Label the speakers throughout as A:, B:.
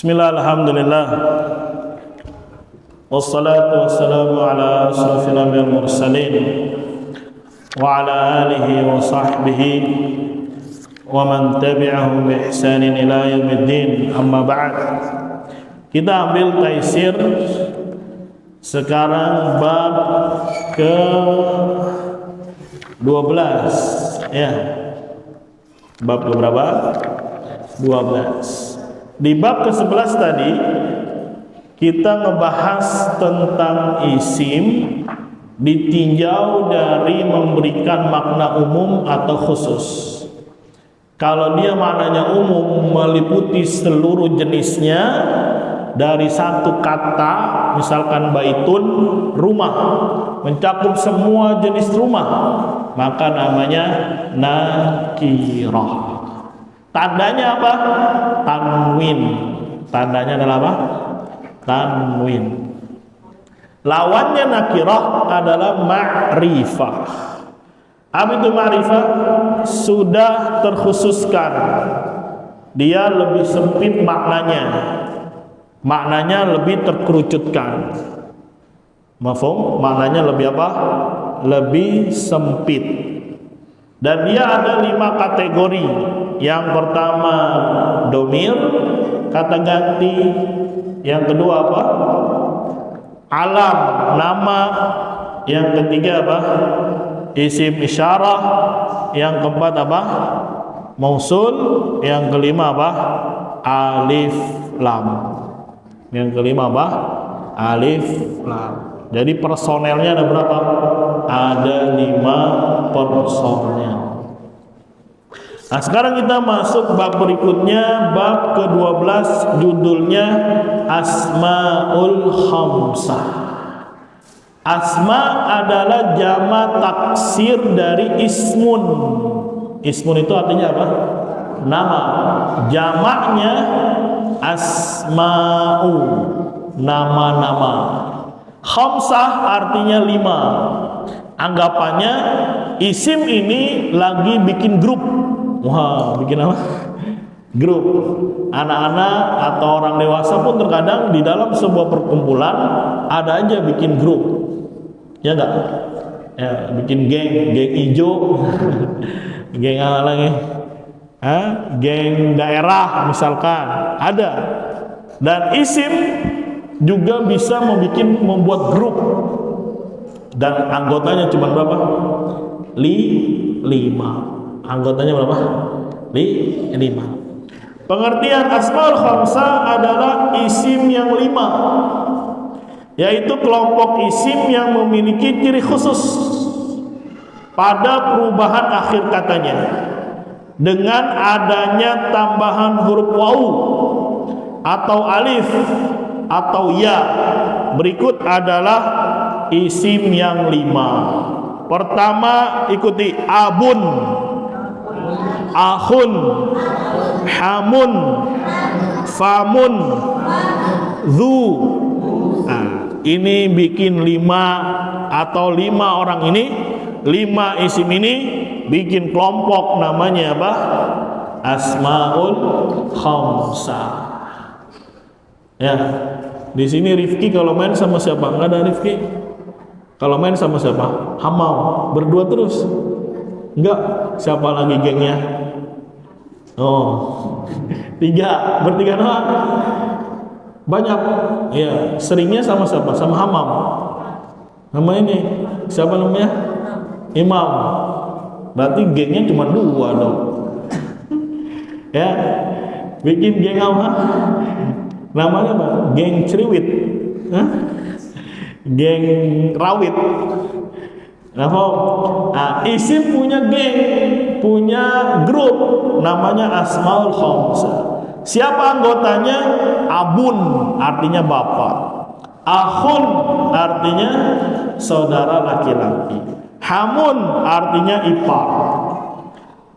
A: Bismillah, alhamdulillah, wassalatu wassalamu ala asrafil anbiya'il mursalin wa ala alihi wa sahbihi wa man tabi'ahum bi ihsanin ila yaumiddin. Amma ba'd. Kita ambil taisir sekarang bab ke 12 ya. Bab ke berapa? 12. Di bab ke-11 tadi kita ngebahas tentang isim ditinjau dari memberikan makna umum atau khusus. Kalau dia maknanya umum, meliputi seluruh jenisnya dari satu kata, misalkan baitun, rumah, mencakup semua jenis rumah, maka namanya nakirah. Tandanya apa? Tanwin. Tandanya adalah apa? Tanwin. Lawannya nakirah adalah ma'rifah. Apa itu ma'rifah? Sudah terkhususkan. Dia lebih sempit maknanya. Maknanya lebih terkerucutkan. Mafhum? Maknanya lebih apa? Lebih sempit. Dan dia ada 5 kategori. Yang pertama domir, kata ganti. Yang kedua apa? Alam, nama. Yang ketiga apa? Isim isyarah. Yang keempat apa? Mausul. Yang kelima apa? Alif lam. Yang kelima apa? Alif lam. Jadi personelnya ada berapa? Ada 5 personel. Nah, sekarang kita masuk bab berikutnya, bab ke-12, judulnya Asmaul Khamsah. Asma adalah jama taksir dari ismun. Ismun itu artinya apa? Nama. Jamaknya asma'u, nama-nama. Khamsah artinya 5. Anggapannya isim ini lagi bikin grup. Wah, bikin apa? Grup. Anak-anak atau orang dewasa pun terkadang di dalam sebuah perkumpulan ada aja bikin grup. Ya enggak? Ya, bikin geng hijau. Geng apa lagi? Geng daerah misalkan. Ada. Dan isim juga bisa membuat grup. Dan anggotanya cuma berapa? 5. Anggotanya berapa? 5. Pengertian Asmaul Khamsah adalah isim yang 5, yaitu kelompok isim yang memiliki ciri khusus pada perubahan akhir katanya dengan adanya tambahan huruf wawu atau alif atau ya. Berikut adalah isim yang 5. Pertama, ikuti: abun, akhun, hamun, famun, zu. Nah, ini bikin 5 atau 5 orang ini, 5 isim ini bikin kelompok namanya apa? Asmaul Khamsah. Ya, di sini Rifki kalau main sama siapa? Enggak ada Rifki. Kalau main sama siapa? Hamam. Berdua terus. Enggak. Siapa lagi gengnya? Oh, 3. Bertiga doang. Banyak. Ya, seringnya sama siapa? Sama Hamam. Nama ini siapa namanya? Imam. Berarti gengnya cuma 2 dong. Ya, bikin geng apa? Namanya apa? Geng Ceriwit. Geng Rawit. Nah, isim punya geng, punya grup, namanya Asmaul Khamsah. Siapa anggotanya? Abun artinya bapak, akhun artinya saudara laki-laki, hamun artinya ipar,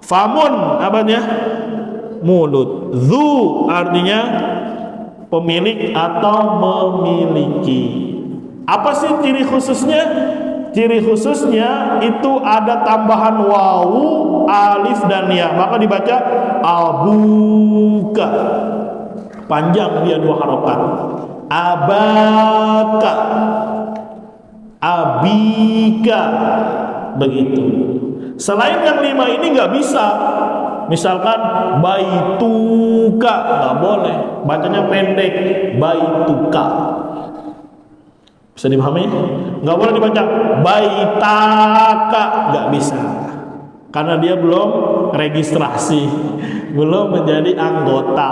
A: famun apanya? Mulut, zu artinya pemilik atau memiliki. Apa sih ciri khususnya? Ciri khususnya itu ada tambahan wawu, alif dan ya. Maka dibaca abuka. Panjang dia 2 harokat. Abaka, abika, begitu. Selain yang 5 ini nggak bisa. Misalkan baituka, nggak boleh. Bacanya pendek, baituka. Bisa dipahami? Nggak boleh dibaca baitaka, nggak bisa. Karena dia belum registrasi, belum menjadi anggota.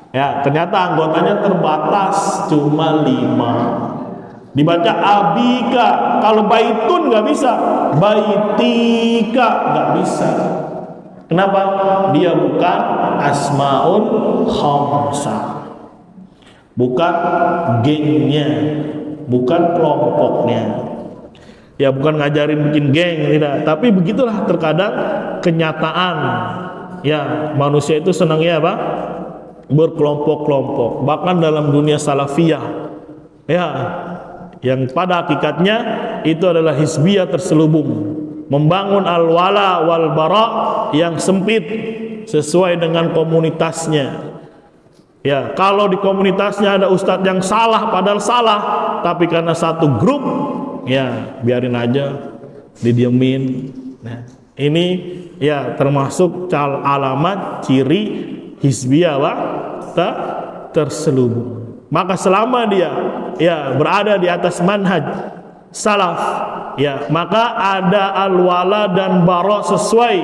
A: Ya, ternyata anggotanya terbatas, cuma 5. Dibaca abika. Kalau baitun nggak bisa, baitika nggak bisa. Kenapa? Dia bukan asmaul khamsah, bukan gengnya, bukan kelompoknya. Ya, bukan ngajarin bikin geng, tidak. Tapi begitulah terkadang kenyataan. Ya, manusia itu senangnya apa? Berkelompok-kelompok. Bahkan dalam dunia salafiyah, ya, yang pada hakikatnya itu adalah hizbiyah terselubung, membangun al-wala wal bara yang sempit sesuai dengan komunitasnya. Ya, kalau di komunitasnya ada ustadz yang salah padahal salah, tapi karena satu grup, ya biarin aja, didiemin. Nah, ini ya termasuk alamat ciri hizbiyah terselubung. Maka selama dia ya berada di atas manhaj salaf, ya maka ada al-wala dan bara sesuai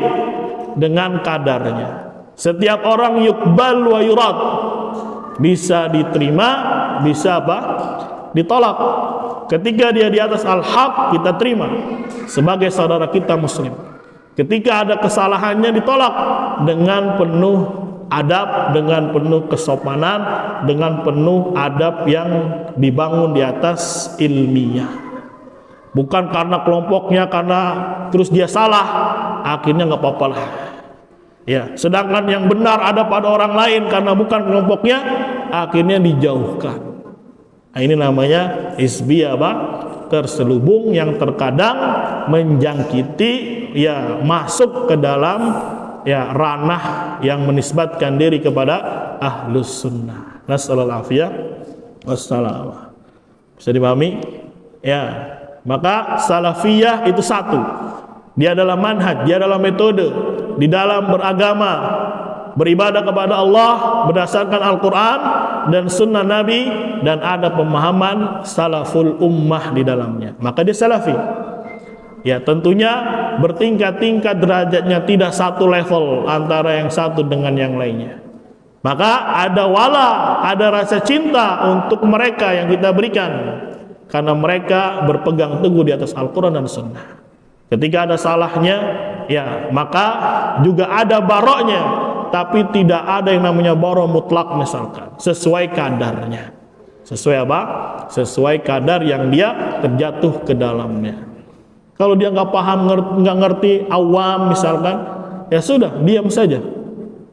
A: dengan kadarnya. Setiap orang yukbal wa yurad, bisa diterima, bisa apa? Ditolak. Ketika dia di atas al-haq, kita terima sebagai saudara kita muslim. Ketika ada kesalahannya, ditolak dengan penuh adab, dengan penuh kesopanan, dengan penuh adab yang dibangun di atas ilmiah. Bukan karena kelompoknya, karena terus dia salah, akhirnya nggak apa-apa lah. Ya, sedangkan yang benar ada pada orang lain karena bukan kelompoknya, akhirnya dijauhkan. Nah, ini namanya hizbiyah terselubung yang terkadang menjangkiti, ya masuk ke dalam ya ranah yang menisbatkan diri kepada ahlus sunnah. Nasallallahu afiyah wassalam. Bisa dipahami? Ya, maka salafiyah itu satu. Dia adalah manhaj, dia adalah metode di dalam beragama, beribadah kepada Allah berdasarkan Al-Quran dan Sunnah Nabi, dan ada pemahaman salaful ummah di dalamnya. Maka dia salafi. Ya, tentunya bertingkat-tingkat derajatnya, tidak satu level antara yang satu dengan yang lainnya. Maka ada wala, ada rasa cinta untuk mereka yang kita berikan karena mereka berpegang teguh di atas Al-Quran dan Sunnah. Ketika ada salahnya, ya maka juga ada baroknya, tapi tidak ada yang namanya barok mutlak misalkan, sesuai kadarnya. Sesuai apa? Sesuai kadar yang dia terjatuh ke dalamnya. Kalau dia nggak paham, nggak ngerti, awam misalkan, ya sudah, diam saja.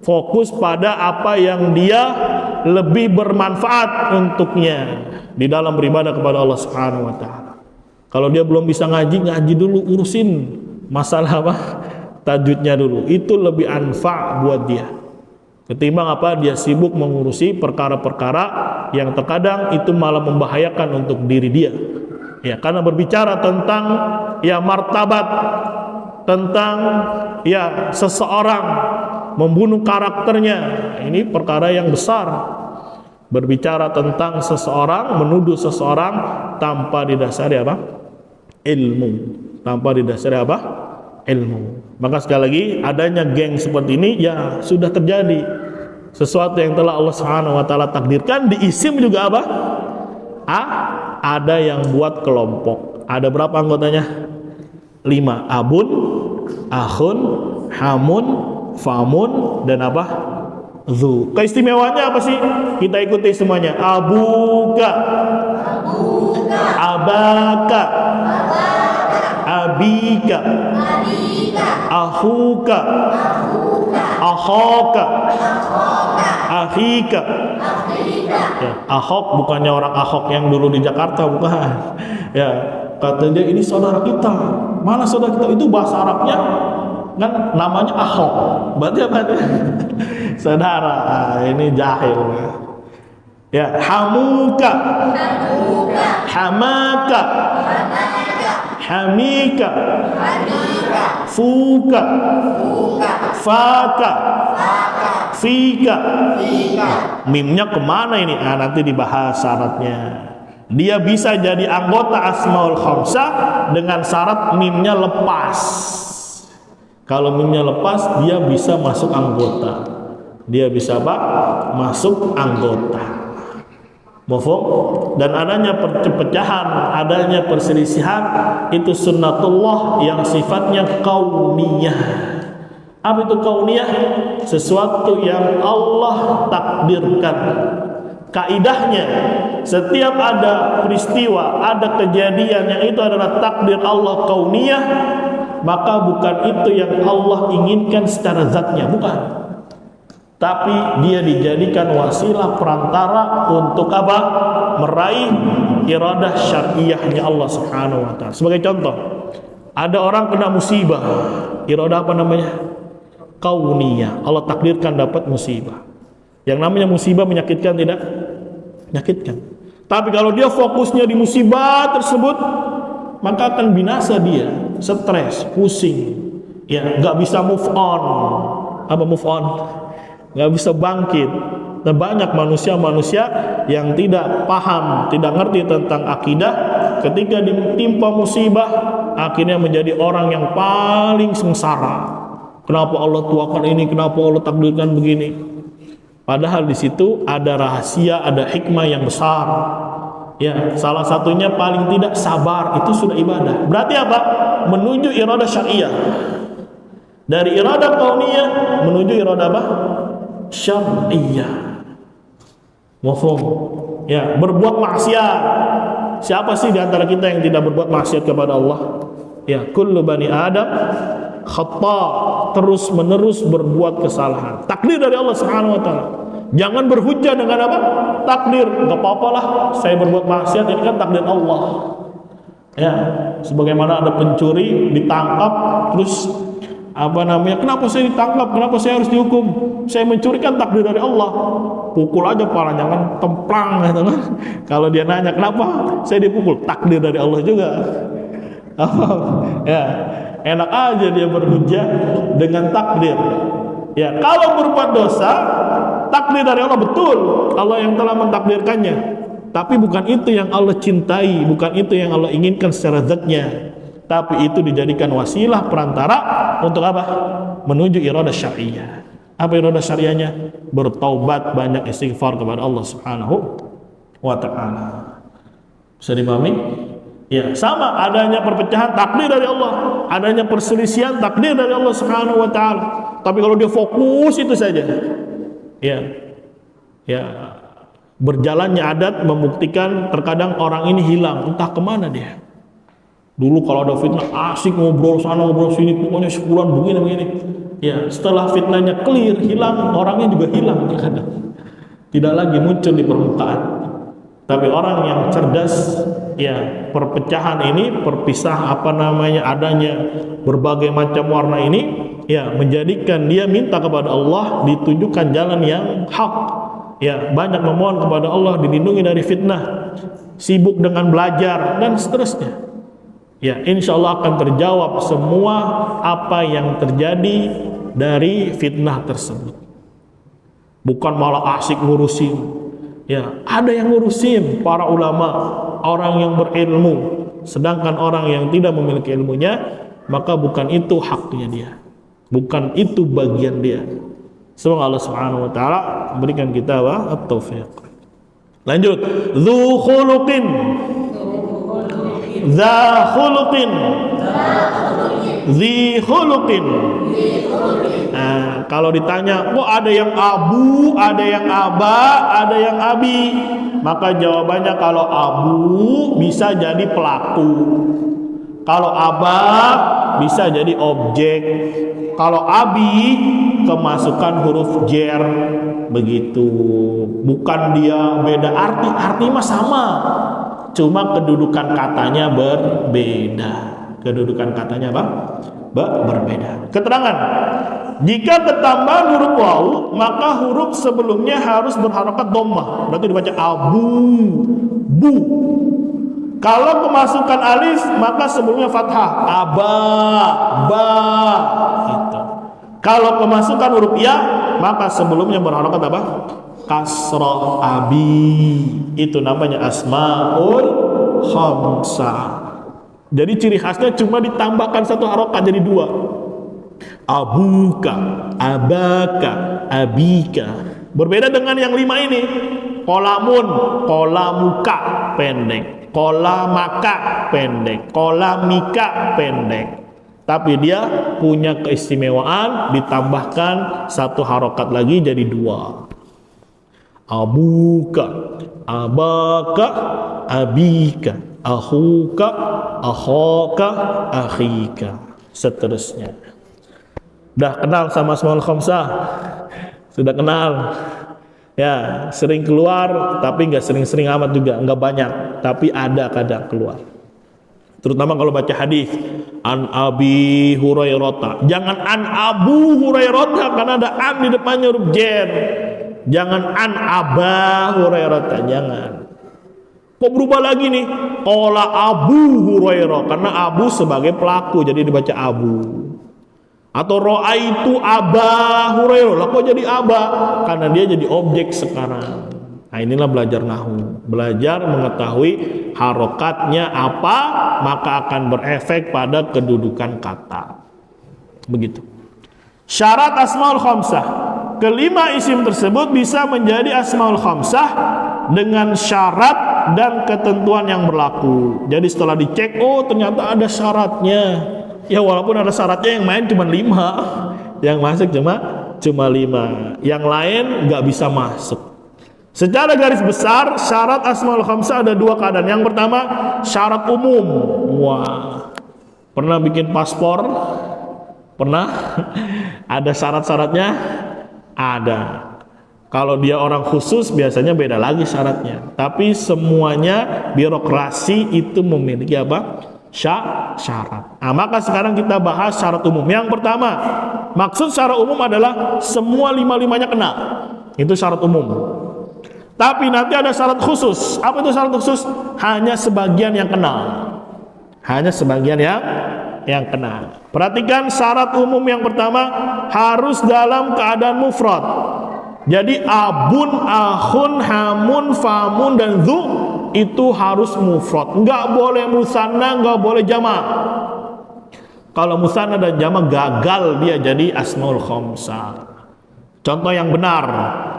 A: Fokus pada apa yang dia lebih bermanfaat untuknya di dalam beribadah kepada Allah Subhanahu wa taala. Kalau dia belum bisa ngaji dulu, urusin masalah apa? Tajwidnya dulu. Itu lebih anfa buat dia. Ketimbang apa? Dia sibuk mengurusi perkara-perkara yang terkadang itu malah membahayakan untuk diri dia. Ya, karena berbicara tentang ya martabat, tentang ya seseorang, membunuh karakternya, ini perkara yang besar. Berbicara tentang seseorang, menuduh seseorang tanpa didasari apa? Ilmu. Tanpa didasari apa? Ilmu. Maka sekali lagi, adanya geng seperti ini ya sudah terjadi. Sesuatu yang telah Allah Subhanahu wa taala takdirkan. Di isim juga apa? Ada yang buat kelompok. Ada berapa anggotanya? 5. Abun, akhun, hamun, famun, dan apa? Zu. Keistimewaannya apa sih? Kita ikuti semuanya. Abuka, abaka, abika, ahuka, ahoka, ahika. Ya, ahok bukannya orang Ahok yang dulu di Jakarta, bukan. Ya, kata dia ini saudara kita. Mana saudara kita? Itu bahasa Arabnya kan namanya akho. Berarti apa itu? Saudara. Ini jahil. Ya, hamuka, hamaka, hamika, fuka, faka, fika. Mimnya kemana ini? Nanti dibahas syaratnya. Dia bisa jadi anggota Asmaul Khamsah dengan syarat mimnya lepas. Kalau mimnya lepas, dia bisa masuk anggota. Dia bisa masuk anggota. Mafhum? Dan adanya perpecahan, adanya perselisihan, itu sunnatullah yang sifatnya kauniyah. Apa itu kauniyah? Sesuatu yang Allah takdirkan. Kaidahnya, setiap ada peristiwa, ada kejadian yang itu adalah takdir Allah kauniyah, maka bukan itu yang Allah inginkan secara zatnya, bukan. Tapi dia dijadikan wasilah perantara untuk apa? Meraih iradah syariahnya Allah Subhanahu wa taala. Sebagai contoh, ada orang kena musibah, iradah apa namanya? Kauniyah. Allah takdirkan dapat musibah. Yang namanya musibah menyakitkan tidak? Menyakitkan. Tapi kalau dia fokusnya di musibah tersebut, maka akan binasa dia, stres, pusing, ya nggak bisa move on. Apa move on? Nggak bisa bangkit. Dan banyak manusia-manusia yang tidak paham, tidak ngerti tentang akidah, ketika ditimpa musibah, akhirnya menjadi orang yang paling sengsara. Kenapa Allah tuakan ini? Kenapa Allah takdirkan begini? Padahal di situ ada rahasia, ada hikmah yang besar. Ya, salah satunya paling tidak sabar, itu sudah ibadah. Berarti apa? Menuju iradah syariah. Dari iradah kauniyah menuju iradah apa? Syariah. Mafhum? Ya, berbuat maksiat. Siapa sih di antara kita yang tidak berbuat maksiat kepada Allah? Ya, kullu bani Adam khata, terus menerus berbuat kesalahan. Takdir dari Allah Subhanahu wa taala. Jangan berhujjah dengan apa? Takdir. Enggak apa-apalah saya berbuat maksiat, ini kan takdir Allah. Ya, sebagaimana ada pencuri ditangkap, terus apa namanya? Kenapa saya ditangkap? Kenapa saya harus dihukum? Saya mencuri kan takdir dari Allah. Pukul aja palanya kan, templang gitu kan. Kalau dia nanya, "Kenapa saya dipukul?" Takdir dari Allah juga. Ya, enak aja dia berhujjah dengan takdir. Ya, kalau berbuat dosa, takdir dari Allah, betul, Allah yang telah mentakdirkannya. Tapi bukan itu yang Allah cintai, bukan itu yang Allah inginkan secara zatnya. Tapi itu dijadikan wasilah perantara untuk apa? Menuju iradah syariah. Apa iradah syariahnya? Bertaubat, banyak istighfar kepada Allah Subhanahu wa taala. Bisa dipahami? Ya, sama adanya perpecahan takdir dari Allah, adanya perselisihan takdir dari Allah Subhanahu wa taala. Tapi kalau dia fokus itu saja, ya berjalannya adat membuktikan terkadang orang ini hilang, entah kemana dia. Dulu kalau ada fitnah asik ngobrol sana ngobrol sini, pokoknya sebulan begini. Ya, setelah fitnahnya clear, hilang, orangnya juga hilang terkadang. Tidak lagi muncul di permukaan. Tapi orang yang cerdas, ya perpecahan ini, adanya berbagai macam warna ini, ya menjadikan dia minta kepada Allah ditunjukkan jalan yang hak. Ya, banyak memohon kepada Allah dilindungi dari fitnah, sibuk dengan belajar dan seterusnya. Ya, insya Allah akan terjawab semua apa yang terjadi dari fitnah tersebut. Bukan malah asik ngurusin. Ya, ada yang ngurusin para ulama, orang yang berilmu. Sedangkan orang yang tidak memiliki ilmunya, maka bukan itu haknya dia. Bukan itu bagian dia. Semoga Allah Subhanahu wa taala berikan kita at-taufiq. Lanjut. Dzu khuluqin. Dza khuluqin. Dzi khuluqin. Nah, kalau ditanya, kok ada yang abu, ada yang aba, ada yang abi, maka jawabannya kalau abu bisa jadi pelaku, kalau aba bisa jadi objek, kalau abi kemasukan huruf jer, begitu. Bukan dia beda arti mah sama, cuma kedudukan katanya berbeda. Kedudukan katanya apa? Berbeda. Keterangan. Jika bertambahan huruf waw, maka huruf sebelumnya harus berharokat dhammah. Berarti dibaca abu, bu. Kalau kemasukan alif, maka sebelumnya fathah, aba, ba. Gitu. Kalau kemasukan huruf ya, maka sebelumnya berharokat apa? Kasrah, abi. Itu namanya asmaul khamsah. Jadi ciri khasnya cuma ditambahkan satu harokat jadi dua. Abuka, abaka, abika. Berbeda dengan yang 5 ini. Kolamun, kolamuka pendek, kolamaka pendek, kolamika pendek. Tapi dia punya keistimewaan, ditambahkan satu harokat lagi jadi 2. Abuka, abaka, abika, akhuka, akhaka, akhika, seterusnya. Udah kenal sama asmaul khamsah? Sudah kenal? Ya, sering keluar, tapi nggak sering-sering amat juga, nggak banyak, tapi ada kadang keluar. Terutama kalau baca hadis, an Abi Hurairah. Jangan an Abu Hurairah karena ada an di depannya huruf jar. Jangan an Aba Hurairah, jangan. Kok berubah lagi nih? Qala Abu Hurairah, karena Abu sebagai pelaku jadi dibaca Abu. Atau ro'aitu Aba Hurairah, lah kok jadi Aba? Karena dia jadi objek sekarang. Nah inilah belajar nahwu, belajar mengetahui harokatnya apa, maka akan berefek pada kedudukan kata. Begitu. Syarat asmaul khamsah, kelima isim tersebut bisa menjadi asmaul khamsah dengan syarat dan ketentuan yang berlaku. Jadi setelah dicek, oh ternyata ada syaratnya. Ya walaupun ada syaratnya, yang main cuma 5, yang masuk cuma 5, yang lain nggak bisa masuk. Secara garis besar, syarat asmaul khamsah ada 2 keadaan. Yang pertama, syarat umum. Wah, pernah bikin paspor? Pernah? Ada syarat-syaratnya? Ada. Kalau dia orang khusus biasanya beda lagi syaratnya. Tapi semuanya birokrasi itu memiliki apa? Syarat. Nah, maka sekarang kita bahas syarat umum. Yang pertama, maksud syarat umum adalah semua 5-5-nya kena. Itu syarat umum. Tapi nanti ada syarat khusus. Apa itu syarat khusus? Hanya sebagian yang kena. Hanya sebagian yang kena. Perhatikan syarat umum yang pertama, harus dalam keadaan mufrad. Jadi abun, akhun, hamun, famun, dan dzu itu harus mufrad. Enggak boleh musanna, enggak boleh jamak. Kalau musanna dan jamak gagal dia jadi asmaul khamsah. Contoh yang benar,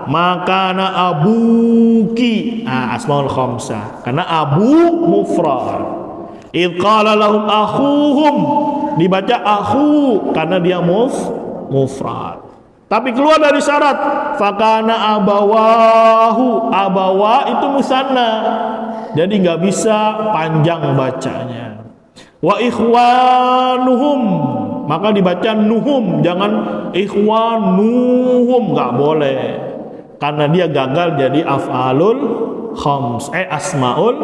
A: makana abuki, asmaul khamsah. Karena abu mufrad. Idh qala lahum akhuhum, dibaca akhu karena dia mufrad. Tapi keluar dari syarat, fakana abawahu, abawa itu musanna, jadi nggak bisa panjang bacanya. Wa ikhwanuhum, maka dibaca nuhum, jangan ikhwanuhum, nggak boleh, karena dia gagal jadi af'alul khams, asmaul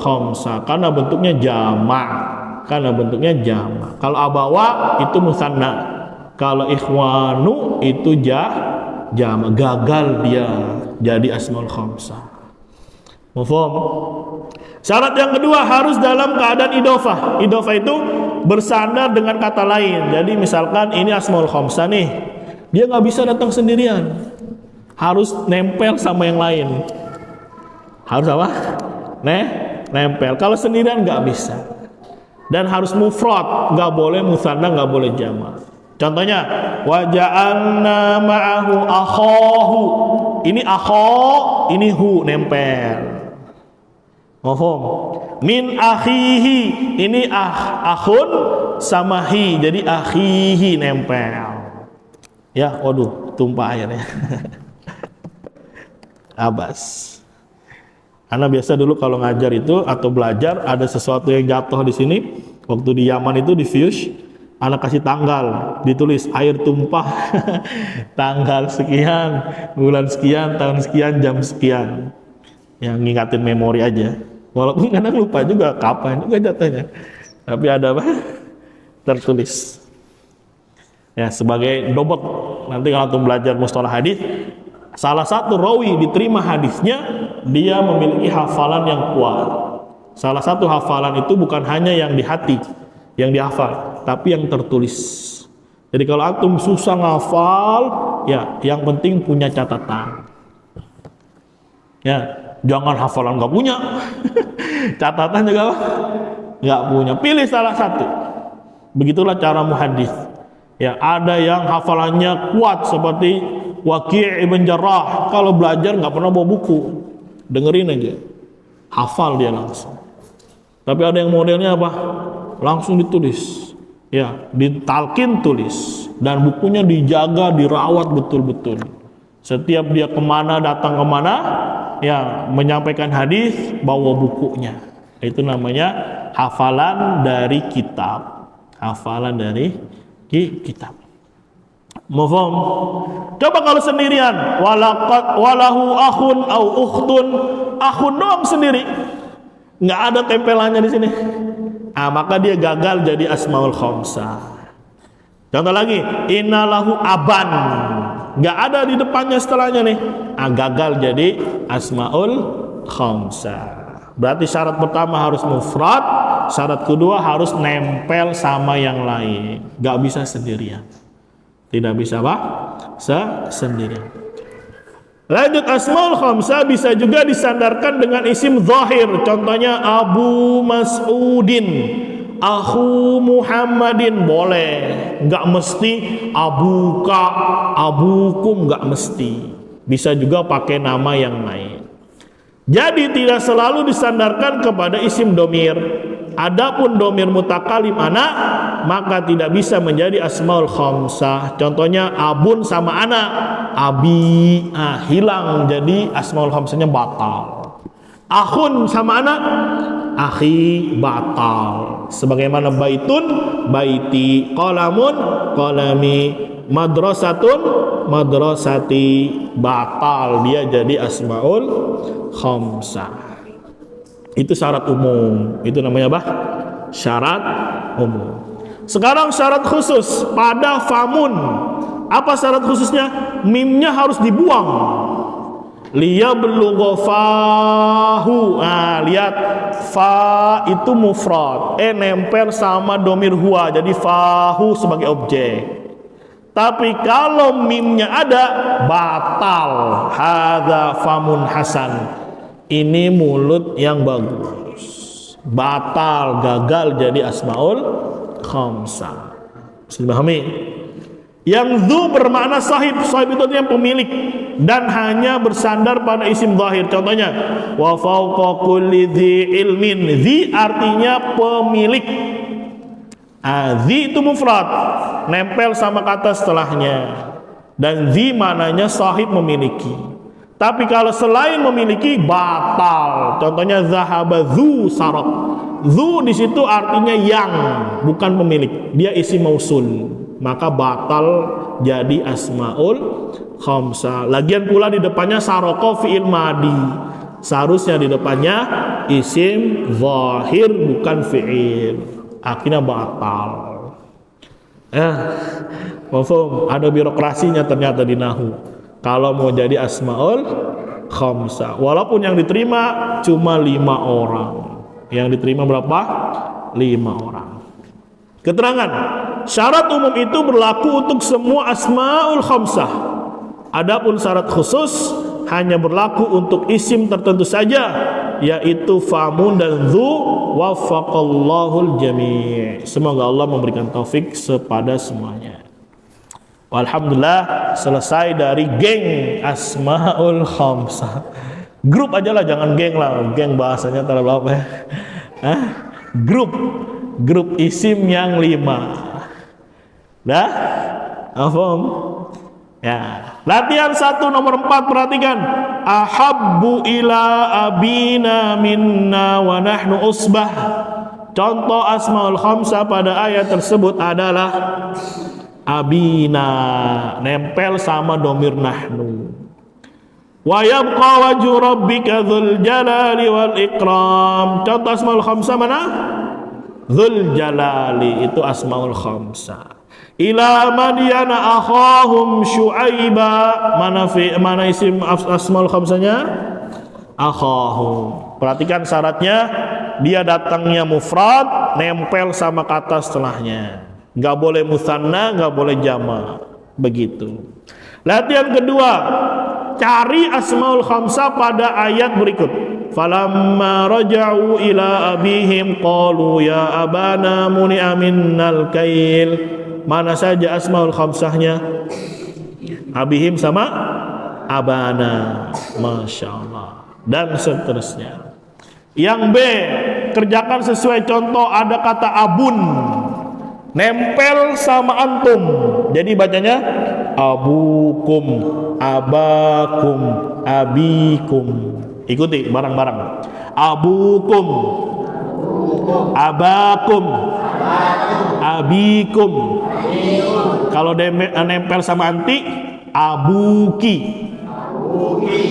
A: khamsah, karena bentuknya jamak, Kalau abawa itu musanna. Kalau ikhwanu itu jamak, gagal dia jadi asmaul khamsah. Mafhum? Syarat yang kedua harus dalam keadaan idhofah. Idhofah itu bersandar dengan kata lain. Jadi misalkan ini asmaul khamsah nih, dia nggak bisa datang sendirian, harus nempel sama yang lain. Harus apa? Nempel. Kalau sendirian nggak bisa. Dan harus mufrad, nggak boleh musanna, nggak boleh jamak. Contohnya, waja'alna ma'ahu akhahu. Ini akho, ini hu, nempel. Mohon. Min akhihi, ini akhun sama hi, jadi akhihi nempel. Ya, waduh, tumpah airnya. Abas. Karena biasa dulu kalau ngajar itu atau belajar ada sesuatu yang jatuh di sini. Waktu di Yaman itu di Fuse, anak kasih tanggal, ditulis air tumpah tanggal sekian, bulan sekian, tahun sekian, jam sekian. Yang ngingatin memori aja. Walaupun kadang lupa juga kapan juga jatuhnya. Tapi ada apa? tertulis. Ya, sebagai dobot. Nanti kalau antum belajar mustalah hadis, salah satu rawi diterima hadisnya, dia memiliki hafalan yang kuat. Salah satu hafalan itu bukan hanya yang di hati, yang dihafal, tapi yang tertulis. Jadi kalau antum susah ngafal, ya yang penting punya catatan. Ya, jangan hafalan nggak punya, catatan juga nggak punya. Pilih salah satu. Begitulah cara muhadis. Ya, ada yang hafalannya kuat seperti Waqi' ibn Jarrah. Kalau belajar nggak pernah bawa buku, dengerin aja, hafal dia langsung. Tapi ada yang modelnya apa? Langsung ditulis. Ya, ditalkin tulis, dan bukunya dijaga, dirawat betul-betul. Setiap dia kemana, datang kemana, ya menyampaikan hadis, bawa bukunya. Itu namanya hafalan dari kitab. Hafalan dari kitab. Mafhum? Coba kalau sendirian, walahu akhun au ukhtun, akhun doang sendiri, nggak ada tempelannya di sini. Maka dia gagal jadi asmaul khamsah. Contoh lagi, innalahu aban, nggak ada di depannya setelahnya nih. Gagal jadi asmaul khamsah. Berarti syarat pertama harus mufrad, syarat kedua harus nempel sama yang lain. Nggak bisa sendirian. Tidak bisa apa? Sendirian. Lanjut, asmaul khamsah bisa juga disandarkan dengan isim zahir. Contohnya Abu Mas'udin, Akhu Muhammadin, boleh. Nggak mesti abuka, abukum, nggak mesti. Bisa juga pakai nama yang lain. Jadi tidak selalu disandarkan kepada isim domir. Adapun domir mutakalim anak, maka tidak bisa menjadi asmaul khamsah. Contohnya abun sama anak, abi, hilang, jadi asmaul khamsahnya batal. Akhun sama anak, akhi, batal. Sebagaimana baitun, baiti, qalamun, qalami, madrasatun, madrasati, batal. Dia jadi asmaul khamsah. Itu syarat umum. Itu namanya apa? Syarat umum. Sekarang syarat khusus pada famun. Apa syarat khususnya? Mimnya harus dibuang. Liyablugha fahu. Lihat, fa itu mufrad, nempel sama domir huwa, jadi fahu sebagai objek. Tapi kalau mimnya ada, batal. Hadza famun hasan. Ini mulut yang bagus. Batal, gagal jadi asmaul khamsah. Bisa dipahami? Yang zu bermakna sahib. Sahib itu artinya pemilik, dan hanya bersandar pada isim zahir. Contohnya, wa fawqa kulli dzi ilmin. Dzi artinya pemilik. Dzi itu mufrad, nempel sama kata setelahnya. Dan dzi maknanya sahib, memiliki. Tapi kalau selain memiliki, batal. Contohnya zahaba dzu saraq. Dzu di situ artinya yang, bukan pemilik. Dia isim mausul. Maka batal jadi asmaul khamsah. Lagian pula di depannya saroko fi'il madi. Seharusnya di depannya isim zahir, bukan fi'il. Akhirnya batal. Mafhum? Ada birokrasinya ternyata di nahwu. Kalau mau jadi asmaul khamsah, walaupun yang diterima cuma 5 orang. Yang diterima berapa? 5 orang. Keterangan, syarat umum itu berlaku untuk semua asmaul khamsah. Adapun syarat khusus hanya berlaku untuk isim tertentu saja, yaitu famun dan dzu. Waffaqallahul jami'. Semoga Allah memberikan taufik kepada semuanya. Alhamdulillah, selesai dari geng asmaul khamsah. Grup aja lah, jangan geng lah. Geng bahasanya terlalu apa ya? Grup isim yang 5. Dah? Paham? Ya. Latihan 1 nomor 4, perhatikan. Ahabbu ila abina minna wa nahnu usbah. Contoh asmaul khamsah pada ayat tersebut adalah abina, nempel sama domir nahnu. Wa yabqa wajhu rabbika dzul jalali wal ikram. Contoh asmaul khamsah mana? Dzul Jalali itu asmaul khamsah. Ila Madyana akhahum Syuaiba, mana isim asmaul khamsahnya? Akhahum. Perhatikan syaratnya, dia datangnya mufrad, nempel sama kata setelahnya. Nggak boleh musanna, nggak boleh jama. Begitu. Latihan kedua, cari asmaul khamsah pada ayat berikut. Falamma raja'u ila abihim qalu ya abana muni'a minnal kail. Mana saja asmaul khamsahnya? Abihim sama abana. Masya Allah. Dan seterusnya. Yang B, kerjakan sesuai contoh. Ada kata abun, nempel sama antum, jadi bacanya abukum, abakum, abikum. Ikuti bareng-bareng. Abukum, abakum, abikum. Kalau nempel sama anti, abuki,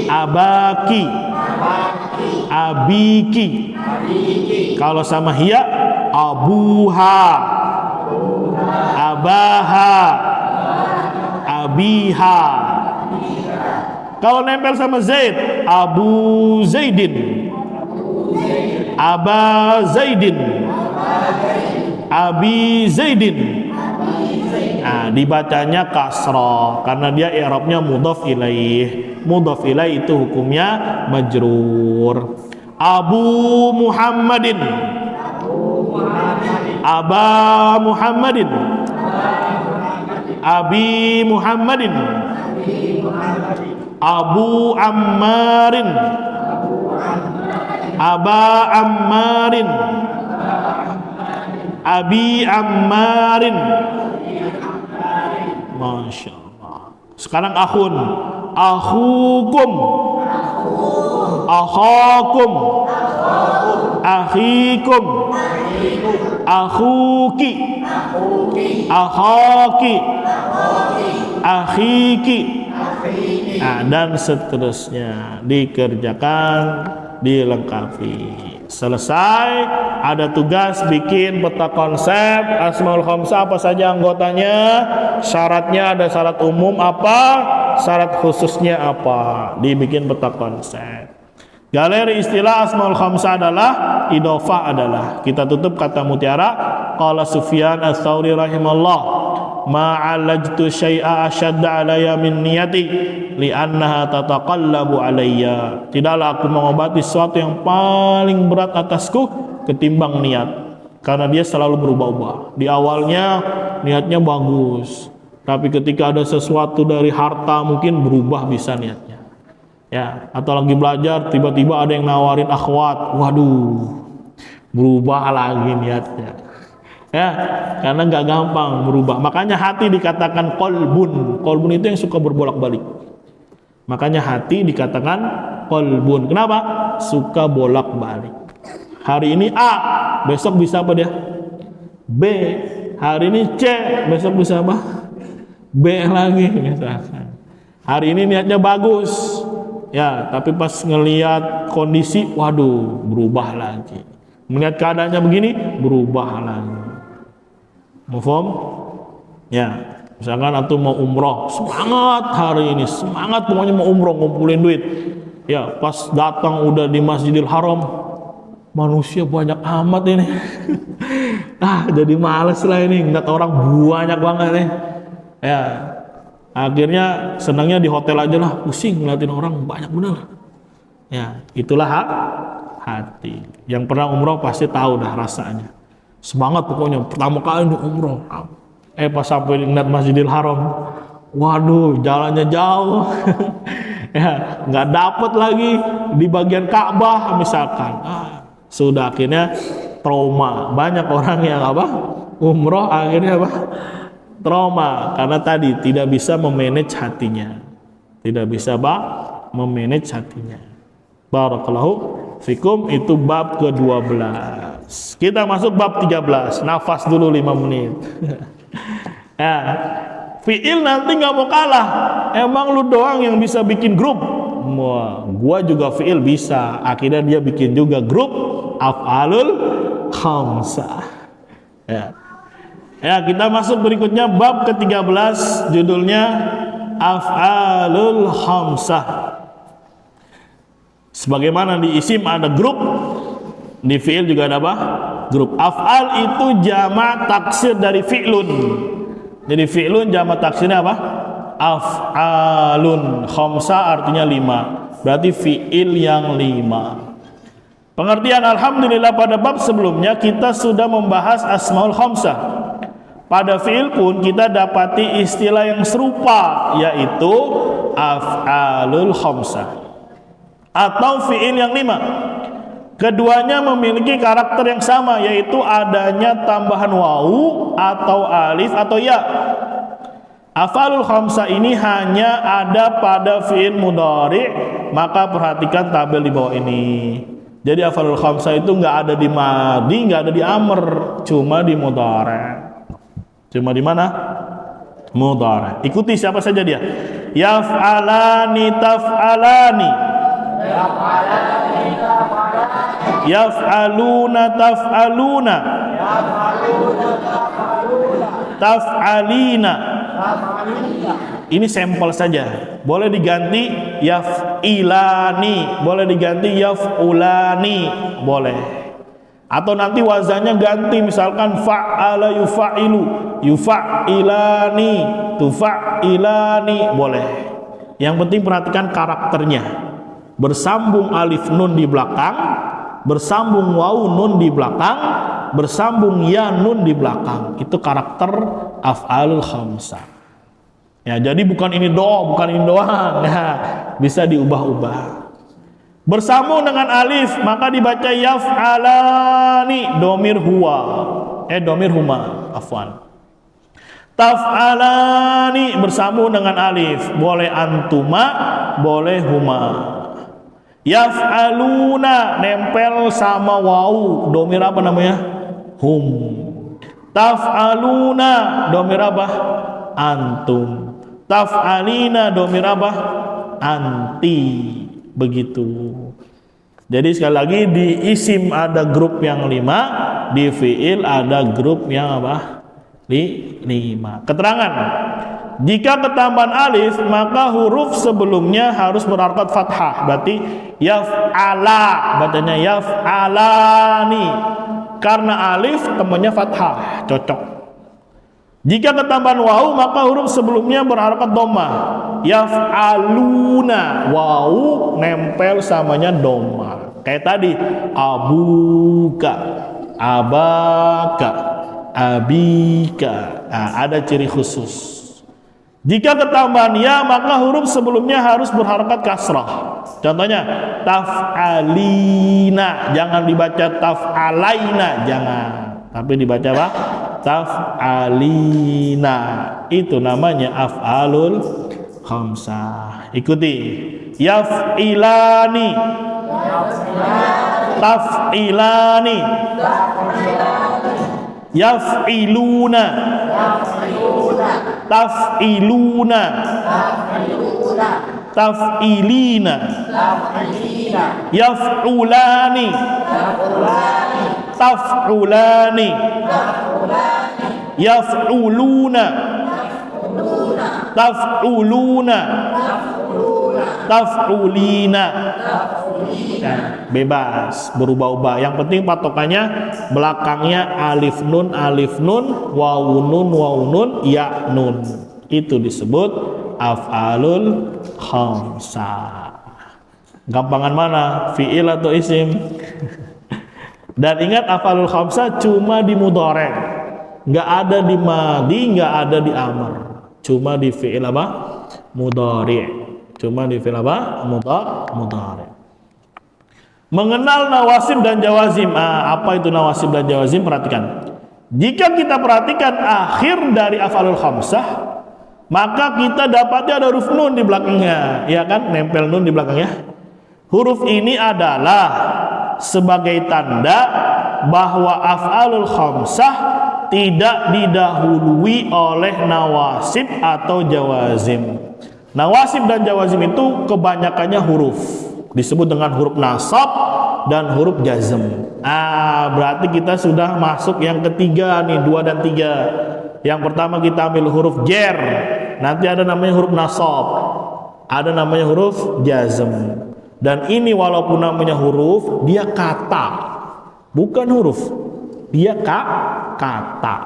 A: abaki, abiki. Kalau sama hiya, abuha, abaha, abiha. Kalau nempel sama Zaid, Abu Zaidin, Aba Zaidin, Abi Zaidin. Nah, dibacanya kasrah karena dia i'rabnya mudhaf ilaih. Mudhaf ilaih itu hukumnya majrur. Abu Muhammadin, Aba Muhammadin, Abi Muhammadin, Abu Ammarin, Aba Ammarin, Abi Ammarin. Masya Allah. Sekarang akhun, akhukum, akhakum, akhikum, akhuki, akhaki, akhiki. Nah, dan seterusnya dikerjakan, dilengkapi. Selesai, ada tugas bikin peta konsep asmaul khamsah, apa saja anggotanya, syaratnya, ada syarat umum apa, syarat khususnya apa, dibikin peta konsep. Galeri istilah asmaul khamsah adalah idhofah adalah. Kita tutup kata mutiara. Qala Sufyan ats-Tsauri rahimallah, ma'alajtu syai'a asyadda alayya min niyati li'annaha tataqallabu alayya. Tidaklah aku mengobati sesuatu yang paling berat atasku ketimbang niat, karena dia selalu berubah-ubah. Di awalnya niatnya bagus, tapi ketika ada sesuatu dari harta mungkin berubah bisa niatnya. Ya, atau lagi belajar tiba-tiba ada yang nawarin akhwat, waduh, berubah lagi niatnya. Ya, karena nggak gampang berubah. Makanya hati dikatakan kolbun. Kolbun itu yang suka berbolak-balik. Makanya hati dikatakan kolbun. Kenapa? Suka bolak-balik. Hari ini A, besok bisa apa dia? B. Hari ini C, besok bisa apa? B lagi misalkan. Hari ini niatnya bagus, ya, tapi pas ngelihat kondisi, waduh, berubah lagi. Melihat keadaannya begini, berubah lagi. Mufhum? Ya, misalkan antum mau umroh, semangat hari ini, semangat pokoknya mau umroh, ngumpulin duit. Ya, pas datang udah di Masjidil Haram, manusia banyak amat ini. Jadi males lah ini, ngeliat orang banyak banget nih. Ya, akhirnya senangnya di hotel aja lah, pusing ngeliatin orang banyak bener. Ya, itulah hati. Yang pernah umroh pasti tahu dah rasanya. Semangat pokoknya, pertama kali di umroh. Pas sampai ngeliat Masjidil Haram, waduh, jalannya jauh. Ya, nggak dapet lagi di bagian Ka'bah misalkan. Sudah akhirnya trauma. Banyak orang yang umroh akhirnya trauma karena tadi tidak bisa memanage hatinya. Tidak bisa memanage hatinya. Barakallahu fikum, itu bab ke-12. Kita masuk bab 13. Nafas dulu 5 menit. Ya, fi'il nanti nggak mau kalah. Emang lu doang yang bisa bikin grup? Wah, gua juga fi'il bisa. Akhirnya dia bikin juga grup af'alul khamsah. Ya. Ya, kita masuk berikutnya bab ke-13, judulnya Af'alul Khamsah. Sebagaimana di isim ada grup, di fi'il juga ada apa? Grup. Af'al itu jamak taksir dari fi'lun. Jadi fi'lun jamak taksirnya apa? Af'alun. Khamsah artinya 5. Berarti fi'il yang 5. Pengertian alhamdulillah pada bab sebelumnya kita sudah membahas asmaul khamsah. Pada fi'il pun kita dapati istilah yang serupa, yaitu af'alul khamsah atau fi'il yang 5. Keduanya memiliki karakter yang sama, yaitu adanya tambahan wawu atau alif atau ya. Af'alul khamsah ini hanya ada pada fi'il mudhari', maka perhatikan tabel di bawah ini. Jadi af'alul khamsah itu nggak ada di madi, nggak ada di amr, cuma di mudhari'. Cuma di mana? Mudhari'. Ikuti siapa saja dia. Yaf'alani taf'alani. Yaf'aluna taf'aluna. Taf'alina. Ini sampel saja. Boleh diganti yaf'ilani, boleh diganti yaf'ulani, boleh. Atau nanti wazannya ganti, misalkan fa'ala yufa'ilu, yufa'ilani, tufa'ilani, boleh. Yang penting perhatikan karakternya. Bersambung alif nun di belakang, bersambung wawu nun di belakang, bersambung ya nun di belakang. Itu karakter af'alul khamsah. Ya, jadi bukan ini doang, bukan ini doang. Nah, bisa diubah-ubah. Bersambung dengan alif maka dibaca yaf'alani, domir huwa. Domir huma, afwan. Taf'alani bersambung dengan alif, boleh antuma, boleh huma. Yaf'aluna nempel sama wawu, domir apa namanya? Hum. Taf'aluna domir apa? Antum. Taf'alina domir apa? Anti. Begitu. Jadi sekali lagi di isim ada grup yang 5, di fi'il ada grup yang apa? 5. Keterangan. Jika ketambahan alif maka huruf sebelumnya harus berharakat fathah. Berarti yaf'ala, bacanya yaf'alani. Karena alif temannya fathah, cocok. Jika ketambahan wawu maka huruf sebelumnya berharakat dhammah. Yaf'aluna, wawu nempel samanya dhammah. Kayak tadi abuka, abaka, abika. Nah, ada ciri khusus. Jika ketambahan ya maka huruf sebelumnya harus berharakat kasrah. Contohnya taf'alina, jangan dibaca taf'alaina, jangan. Tapi dibaca apa? Taf'alina. Itu namanya af'alul khamsah. Ikuti. Yaf'ilani. Taf'ilani. Yaf'iluna. Taf'iluna. Taf'ilina. Yaf'ulani. Taf'ulani. Yaf'uluna. Taf'uluna. Taf'ulina. Bebas, berubah-ubah. Yang penting patokannya belakangnya alif nun, wawu nun, ya nun. Itu disebut af'alul khamsah. Gampangan mana? Fi'il atau isim? Dan ingat af'alul khamsah cuma di mudhari', nggak ada di madi, nggak ada di amr, cuma di fi'il apa? Mudhari'. Cuma di fi'il apa? Mudhari'. Mengenal nawasib dan jawazim. Apa itu nawasib dan jawazim? Perhatikan. Jika kita perhatikan akhir dari af'alul khamsah, maka kita dapatnya ada huruf nun di belakangnya, ya kan? Nempel nun di belakangnya. Huruf ini adalah sebagai tanda bahwa af'alul khamsah tidak didahului oleh nawasib atau jawazim. Nawasib dan jawazim itu kebanyakannya huruf. disebut dengan huruf nasab dan huruf jazm. Berarti kita sudah masuk yang ketiga nih, 2 dan 3. Yang pertama kita ambil huruf jer, nanti ada namanya huruf nasab, ada namanya huruf jazm. Dan ini walaupun namanya huruf, dia kata, bukan huruf, dia kata.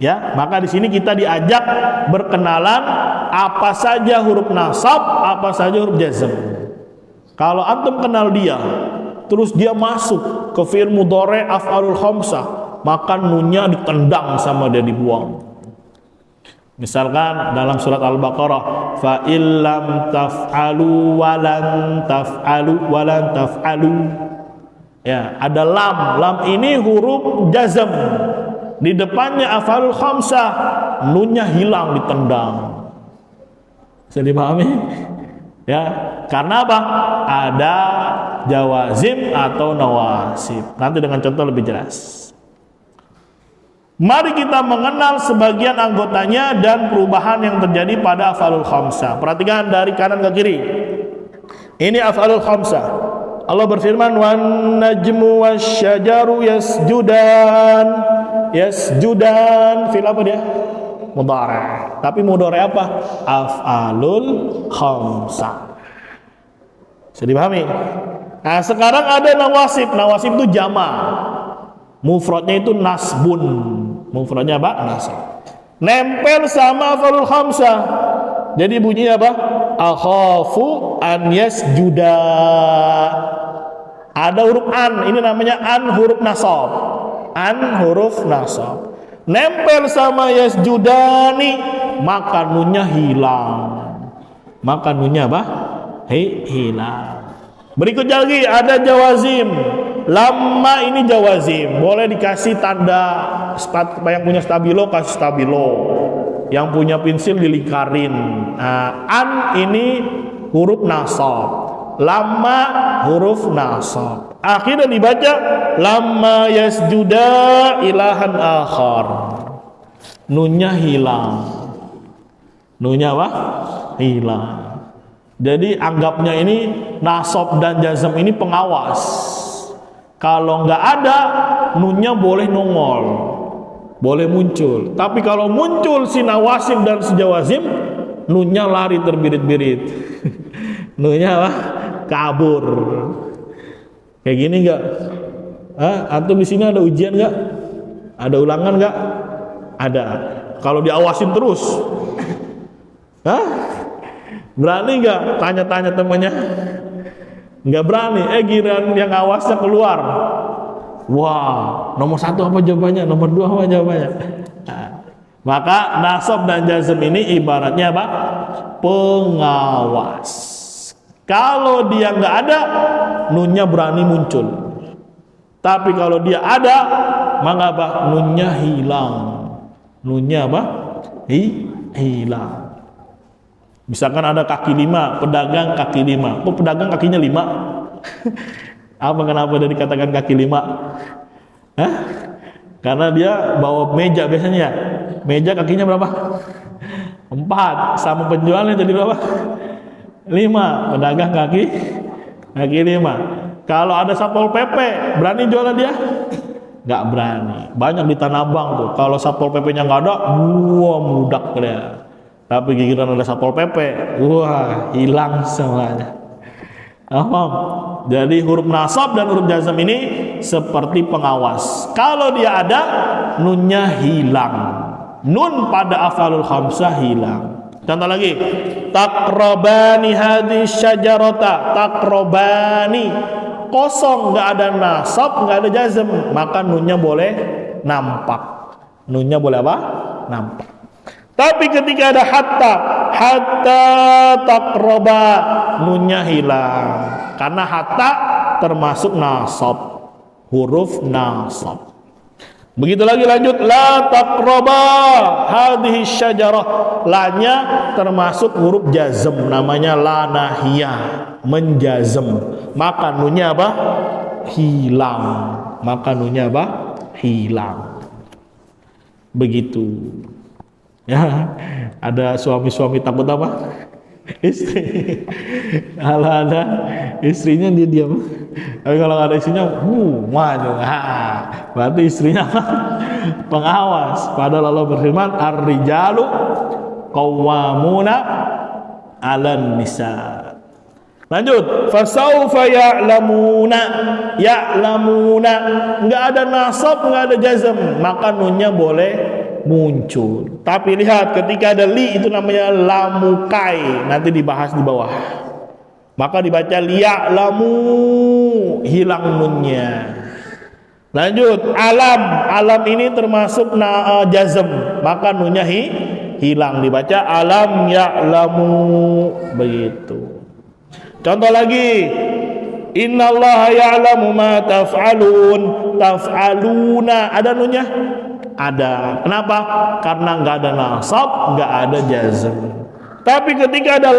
A: Ya, maka di sini kita diajak berkenalan apa saja huruf nasab, apa saja huruf jazm. Kalau antum kenal dia, terus dia masuk ke fi'il mudhari' af'alul khamsah, maka nunnya ditendang sama dia, dibuang. Misalkan dalam surat Al-Baqarah, fa illam taf'alu walan taf'alu walan taf'alu. Ya, ada lam. Lam ini huruf jazm. Di depannya af'alul khamsah, nunnya hilang, ditendang. Bisa dipahami? Ya, karena apa? Ada jawazim atau nawasib. Nanti dengan contoh lebih jelas. Mari kita mengenal sebagian anggotanya dan perubahan yang terjadi pada af'alul khamsah. Perhatikan dari kanan ke kiri. Ini af'alul khamsah. Allah berfirman, wan najmu wasyajaru yasjudan. Yasjudan fil apa dia? Mudhari'. Tapi mudhari' apa? Af'alul khamsah. Bisa dipahami? Nah, sekarang ada nawasib. Nawasib itu jama'. Mufradnya itu nasbun. Mufradnya apa? Nasab. Nempel sama af'alul khamsah. Jadi bunyinya apa? Akhafu an yasjuda. Ada huruf an, ini namanya an huruf nasab. An huruf nasab. Nempel sama yasjudani, maka nunnya hilang. Maka nunnya apa? Hilang. Berikutnya lagi ada jawazim. Lama ini jawazim, boleh dikasih tanda. Yang punya stabilo kasih stabilo, yang punya pensil dilingkarin. An ini huruf nasab, lama huruf nasab. Akhirnya dibaca lama yasjuda ilahan akhar. Nunnya hilang. Nunnya apa? Hilang. Jadi anggapnya ini nasab dan jazm ini pengawas. Kalau nggak ada, nunnya boleh nongol, boleh muncul. Tapi kalau muncul si nawasib dan si jawazim, nunnya lari terbirit-birit. Nunnya apa? Kabur. Kayak gini nggak? Antum di sini ada ujian nggak? Ada ulangan nggak? Ada. Kalau diawasin terus, berani nggak? Tanya-tanya temannya. Nggak berani. Giliran yang awasnya keluar. Wah, nomor 1 apa jawabannya? Nomor 2 apa jawabannya? Maka nasab dan jazm ini ibaratnya apa? Pengawas. Kalau dia nggak ada, nunnya berani muncul. Tapi kalau dia ada, maka apa? Nunnya hilang. Nunnya apa? Hilang. Misalkan ada kaki 5, pedagang kaki 5. Kok pedagang kakinya 5? Apa kenapa dia dikatakan kaki 5? Karena dia bawa meja biasanya. Meja kakinya berapa? 4. Sama penjualnya jadi berapa? 5. Pedagang kaki 5. Kalau ada Satpol PP, berani jualan dia? Nggak berani. Banyak di Tanah Abang tuh. Kalau Satpol PP-nya nggak ada, meledak dia. Tapi giliran ada Satpol PP, hilang semuanya. Jadi huruf nasab dan huruf jazm ini seperti pengawas. Kalau dia ada, nunnya hilang. Nun pada af'alul khamsah hilang. Contoh lagi, taqrabani hadhihi syajarata. Taqrabani kosong, nggak ada nasab, nggak ada jazm, maka nunnya boleh nampak. Nunnya boleh apa? Nampak. Tapi ketika ada hatta taqraba, nunnya hilang. Karena hatta termasuk nasab, huruf nasab. Begitu lagi lanjut, la taqraba hadhihi syajarah. La-nya termasuk huruf jazm, namanya la nahiyah, menjazm. Maka nunnya apa? Hilang. Maka nunnya apa? Hilang. Begitu. Ya, ada suami-suami takut apa? Istri. Kalau ada istrinya dia diam. Tapi kalau nggak ada istrinya, maju. Berarti istrinya pengawas. Padahal Allah berfirman, ar-rijalu qawwamuna 'alan nisa. Lanjut, fasaufa ya'lamuna. Enggak ada nasab, enggak ada jazm, maka nunnya boleh muncul. Tapi lihat, ketika ada li itu namanya lamukai, nanti dibahas di bawah. Maka dibaca liya'lamu, hilang nunnya. Lanjut, alam ini termasuk jazm, maka nunnya hilang, dibaca alam ya'lamu, begitu. Contoh lagi, innallaha ya'lamu ma taf'alun. Taf'aluna, ada nunnya? Ada. Kenapa? Karena nggak ada nasab, nggak ada jazm. Tapi ketika ada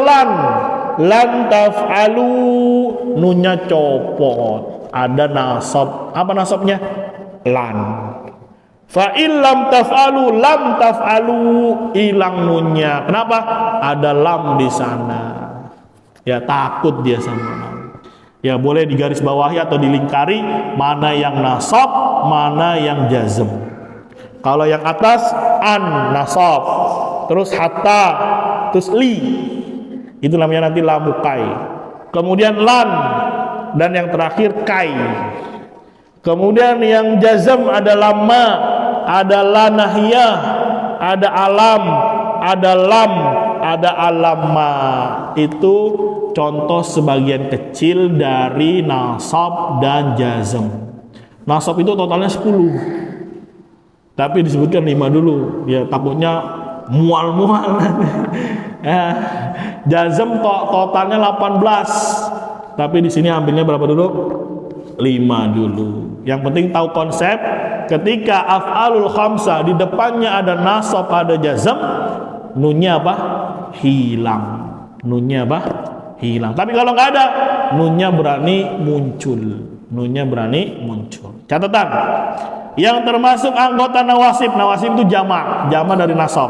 A: lan taf'alu, nunnya copot, ada nasab. Apa nasabnya? Lan. Fa illam taf'alu, lam taf'alu, hilang nunnya. Kenapa? Ada lam di sana. Ya, takut dia sama lam. Ya, boleh digaris bawahi atau dilingkari mana yang nasab, mana yang jazm. Kalau yang atas an nasab, terus hatta, terus li, itu namanya nanti lamukai. Kemudian lan, dan yang terakhir kai. Kemudian yang jazm ada lamma, ada lanahiyah, ada alam, ada lam, ada alamma. Itu contoh sebagian kecil dari nasab dan jazm. Nasab itu totalnya 10. Tapi disebutkan 5 dulu. Ya, takutnya mual-mual. Jazm totalnya 18. Tapi di sini ambilnya berapa dulu? 5 dulu. Yang penting tahu konsep. Ketika af'alul khamsah di depannya ada nasab, ada jazm, nunnya apa? Hilang. Nunnya apa? Hilang. Tapi kalau nggak ada, nunnya berani muncul. Nunnya berani muncul. Catatan. Yang termasuk anggota nawasib. Nawasib itu jamak dari nasab.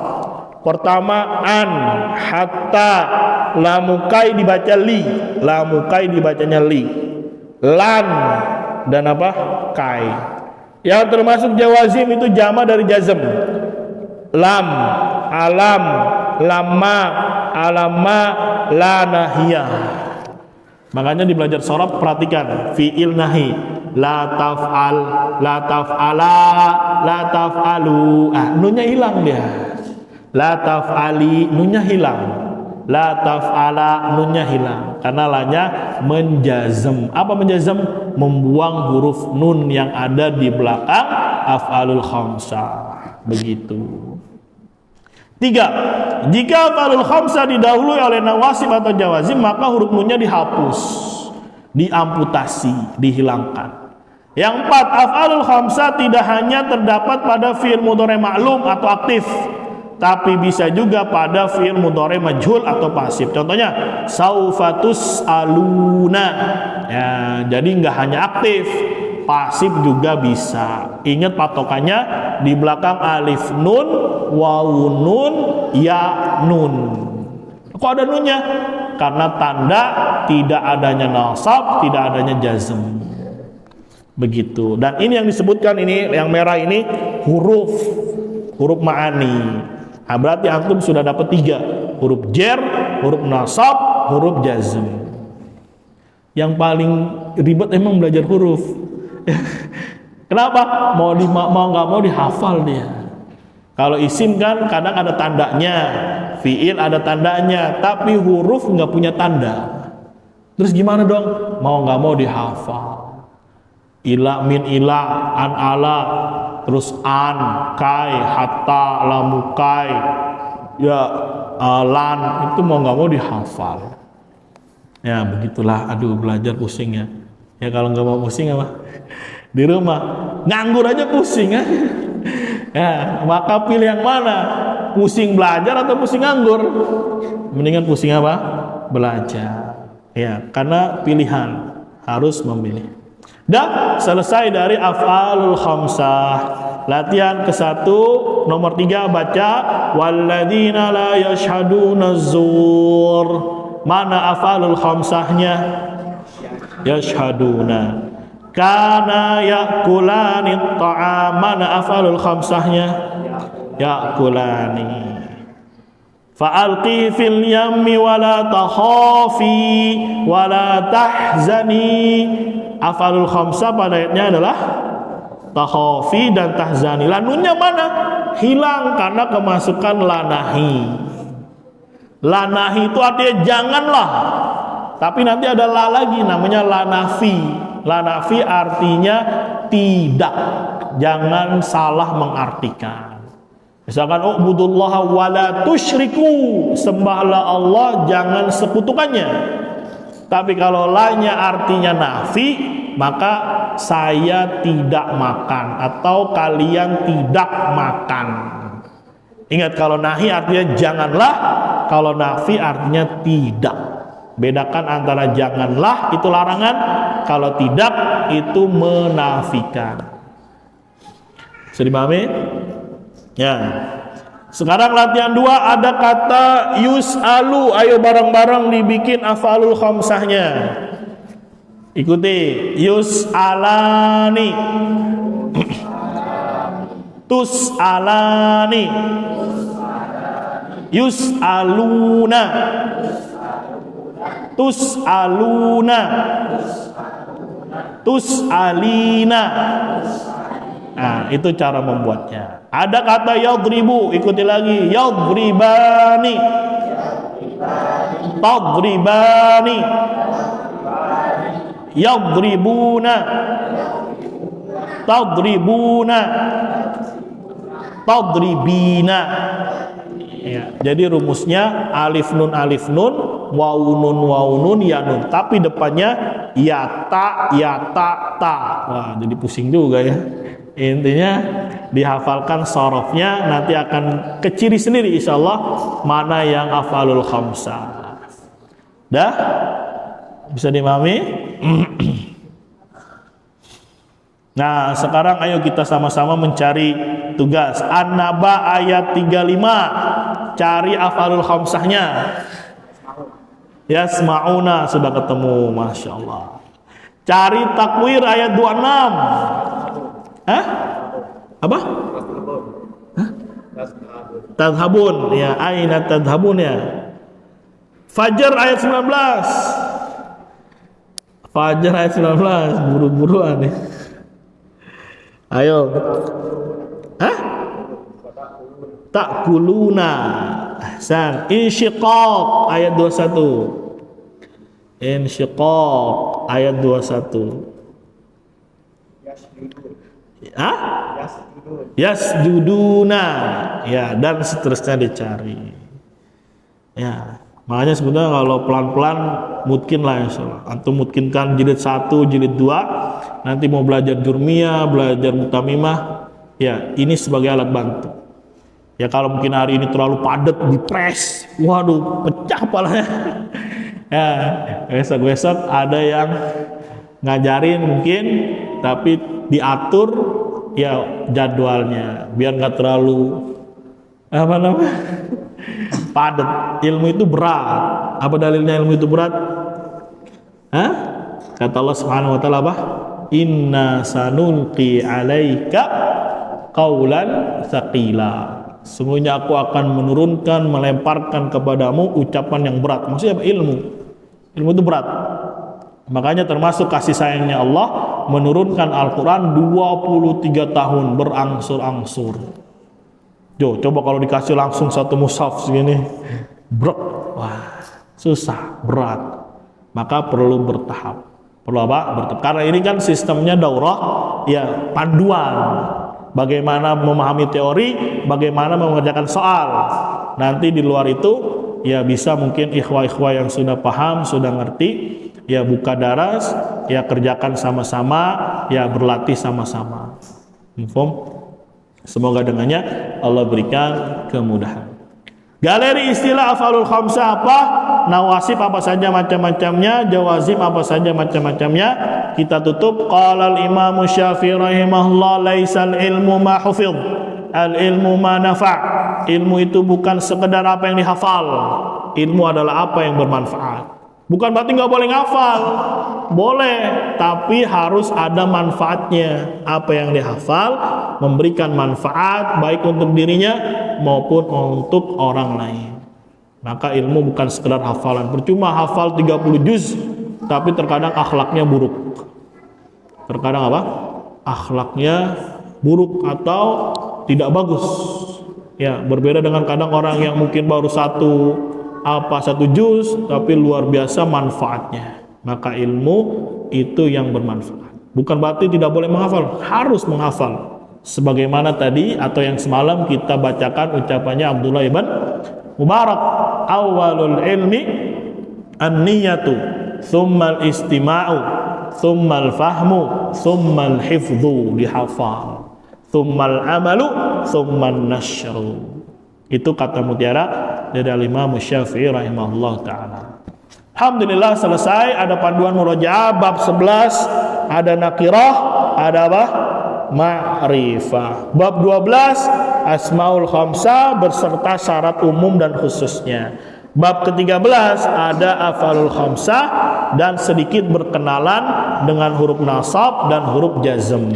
A: Pertama an, hatta, lamukai dibaca li, lamukai dibacanya li, lan, dan apa? Kai. Yang termasuk jawazim itu jamak dari jazm. Lam, alam, lamma, alamma, lanahiyah. Makanya di belajar sorob perhatikan fi'il nahi, la taf'al, la taf'ala, la taf'alu. Nunnya hilang dia. La taf'ali, nunnya hilang. La taf'ala, nunnya hilang. Karena lanya menjazm. Apa menjazm? Membuang huruf nun yang ada di belakang af'alul khamsah. Begitu. 3. Jika af'alul khamsah didahului oleh nawasib atau jawazim, maka huruf nunnya dihapus, diamputasi, dihilangkan. Yang 4, af'alul khamsah tidak hanya terdapat pada fi'il mudhari ma'lum atau aktif, tapi bisa juga pada fi'il mudhari majhul atau pasif. Contohnya saufatus aluna. Ya, jadi nggak hanya aktif, pasif juga bisa. Ingat patokannya di belakang alif nun, wawu nun, ya nun. Kok ada nunnya? Karena tanda tidak adanya nasab, tidak adanya jazm. Begitu. Dan ini yang disebutkan ini, yang merah ini huruf ma'ani. Nah, berarti antum sudah dapat 3, huruf jer, huruf nasab, huruf jazm. Yang paling ribet emang belajar huruf. Kenapa? Mau nggak mau dihafal dia. Kalau isim kan kadang ada tandanya, fiil ada tandanya, tapi huruf nggak punya tanda. Terus gimana dong? Mau nggak mau dihafal. Ila, min ila, an ala, terus an, kai, hatta, lamukai, ya lan, itu mau nggak mau dihafal. Ya begitulah. Aduh, belajar pusing ya. Ya kalau nggak mau pusing apa? Di rumah nganggur aja pusing ya. Ya, maka pilih yang mana? Pusing belajar atau pusing nganggur? Mendingan pusing apa? Belajar. Ya, karena pilihan, harus memilih. Dan selesai dari af'alul khamsah. Latihan ke-1 nomor 3 baca walladzina la yashhaduna zur. Mana af'alul khamsahnya? Yashhaduna. Kana yakulani ta'am. Mana af'alul khamsahnya? Yakulani. Fa'alqi fil yammi wala takhafi wala tahzani. Af'alul khamsah pada ayatnya adalah takhafi dan tahzani. Lanunnya mana? Hilang karena kemasukan lanahi. Lanahi itu artinya janganlah. Tapi nanti ada la lagi namanya lanafi. Lanafi artinya tidak. Jangan salah mengartikan. Misalkan ubudullaha wala tusyriku, sembahlah Allah jangan sekutukannya. Tapi kalau la-nya artinya nafi, maka saya tidak makan atau kalian tidak makan. Ingat, kalau nahi artinya janganlah, kalau nafi artinya tidak. Bedakan antara janganlah itu larangan, kalau tidak itu menafikan. Bisa dipahami? Ya. Sekarang latihan 2 ada kata yus'alu. Ayo bareng-bareng dibikin af'alul khamsahnya. Ikuti. Yus'alani, tus'alani, yus'aluna, tus'aluna, tus'alina. Nah, itu cara membuatnya. Ada kata yadribu, ikuti lagi. Yadribani, tadribani, yadribuna, tadribuna, tadribina. Ya, jadi rumusnya alif nun, waw nun, ya nun. Tapi depannya ya ta, ta. Wah, jadi pusing juga ya. Intinya dihafalkan sorofnya, nanti akan keciri sendiri insyaallah mana yang af'alul khamsah. Dah? Bisa dimahami? Nah, sekarang ayo kita sama-sama mencari tugas. An-Naba ayat 35. Cari af'alul khamsahnya. Yasma'una sudah ketemu, Masya Allah. Cari takwir ayat 26. Hah? Apa? Hah? Tadhabun. Ya, aina tadhabun ya. Fajar ayat 19. Fajar ayat 19. Buru-buruan nih. Ayo. Hah? Ta'kuluna. Ahsan. Insyiqaq ayat 21. Insyiqaq ayat 21. Hah? Yasjuduna. Ya, dan seterusnya dicari. Ya, makanya sebenarnya kalau pelan-pelan mungkin lah insyaallah. Antum mungkinkan jilid 1, jilid 2. Nanti mau belajar jurmiyah, belajar mutamimah. Ya, ini sebagai alat bantu. Ya, kalau mungkin hari ini terlalu padat, dipres. Waduh, pecah kepalanya. Ya, besok-besok ada yang ngajarin mungkin, tapi diatur ya jadwalnya biar nggak terlalu padat. Ilmu itu berat. Apa dalilnya ilmu itu berat? Hah? Kata Allah Subhanahu wa taala apa? Inna sanulqi 'alaika qaulan tsaqila. Sungguhnya aku akan menurunkan, melemparkan kepadamu ucapan yang berat. Maksudnya apa? Ilmu itu berat. Makanya termasuk kasih sayangnya Allah menurunkan Al-Quran 23 tahun berangsur-angsur. Coba kalau dikasih langsung satu mushaf segini, wah, susah, berat. Maka perlu bertahap. Perlu apa? Bertahap. Karena ini kan sistemnya daurah, ya panduan. Bagaimana memahami teori, bagaimana mengerjakan soal. Nanti di luar itu, ya bisa mungkin ikhwah-ikhwah yang sudah paham, sudah ngerti, ya buka daras, ya kerjakan sama-sama, ya berlatih sama-sama. Semoga dengannya Allah berikan kemudahan. Galeri istilah af'alul khamsah apa? Nawasib apa saja macam-macamnya, jawazim apa saja macam-macamnya. Kita tutup. Qala al-Imam Syafi'i rahimahullah, laisal ilmu ma hufidh, al ilmu ma nafa'. Ilmu itu bukan sekedar apa yang dihafal. Ilmu adalah apa yang bermanfaat. Bukan berarti nggak boleh ngafal, boleh, tapi harus ada manfaatnya. Apa yang dihafal memberikan manfaat baik untuk dirinya maupun untuk orang lain. Maka ilmu bukan sekedar hafalan. Percuma hafal 30 juz, tapi terkadang akhlaknya buruk. Terkadang apa? Akhlaknya buruk atau tidak bagus. Ya, berbeda dengan kadang orang yang mungkin baru satu juz tapi luar biasa manfaatnya. Maka ilmu itu yang bermanfaat. Bukan berarti tidak boleh menghafal, harus menghafal. Sebagaimana tadi atau yang semalam kita bacakan ucapannya Abdullah ibn Mubarak, awalul ilmi an-niyatu, thummal istima'u, thummal fahmu, thummal hifdhu, dihafal, thummal amalu, thummal nashru. Itu kata mutiara dari Imam Syafi'i rahimahullah ta'ala. Alhamdulillah selesai. Ada panduan murojaah bab 11, ada nakirah, ada apa? Ma'rifah. Bab 12 asmaul khamsah berserta syarat umum dan khususnya. Bab ke-13 ada af'alul khamsah dan sedikit berkenalan dengan huruf nasab dan huruf jazm.